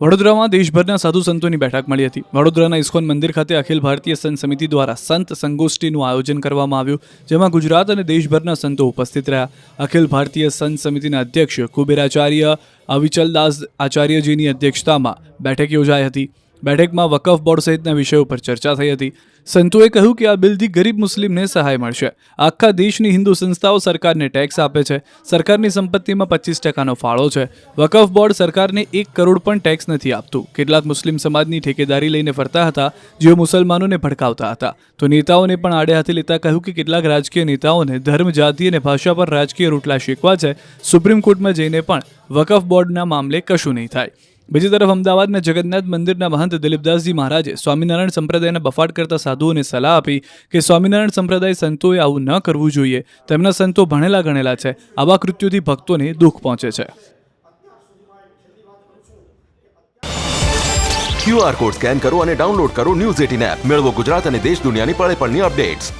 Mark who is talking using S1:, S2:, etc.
S1: વડોદરામાં દેશભરના સાધુ સંતોની બેઠક મળી હતી. વડોદરાના ઇસ્કોન મંદિર ખાતે અખિલ ભારતીય સંત સમિતિ દ્વારા સંત સંગોષ્ઠીનું આયોજન કરવામાં આવ્યું, જેમાં ગુજરાત અને દેશભરના સંતો ઉપસ્થિત રહ્યા. અખિલ ભારતીય સંત સમિતિના અધ્યક્ષ કુબેરાચાર્ય અવિચલદાસ આચાર્યજીની અધ્યક્ષતામાં બેઠક યોજાઈ હતી. બેઠકમાં વકફ બોર્ડ સહિતના વિષયો પર ચર્ચા થઈ હતી. સંતોએ કહ્યું કે આ બિલથી ગરીબ મુસ્લિમને સહાય મળશે. આખા દેશની હિન્દુ સંસ્થાઓ સરકારને ટેક્સ આપે છે. સરકારની સંપત્તિમાં 25% ફાળો છે. વકફ બોર્ડ સરકારને 1 કરોડ પણ ટેક્સ નથી આપતું. કેટલાક મુસ્લિમ સમાજની ઠેકેદારી લઈને ફરતા હતા, જેઓ મુસલમાનોને ભડકાવતા હતા. તો નેતાઓને પણ આડે હાથે લેતા કહ્યું કે કેટલાક રાજકીય નેતાઓને ધર્મ, જાતિ અને ભાષા પર રાજકીય રોટલા શેકવા છે. સુપ્રીમ કોર્ટમાં જઈને પણ વકફ બોર્ડના મામલે કશું નહીં થાય. બીજી તરફ અમદાવાદના જગન્નાથ મંદિરના મહંત દિલીપદાસજી મહારાજે સ્વામિનારાયણ સંપ્રદાયના બફાટ કરતા સાધુઓને સલાહ આપી કે સ્વામિનારાયણ સંપ્રદાય સંતોએ આવું ન કરવું જોઈએ. તેમના સંતો ભણેલા ગણેલા છે. આવા કૃત્યોથી ભક્તોને દુઃખ પહોંચે છે.
S2: QR કોડ સ્કેન કરો અને ડાઉનલોડ કરો ન્યૂઝ 18 એપ. મેળવો ગુજરાત અને દેશ દુનિયાની પળે પળની અપડેટ્સ.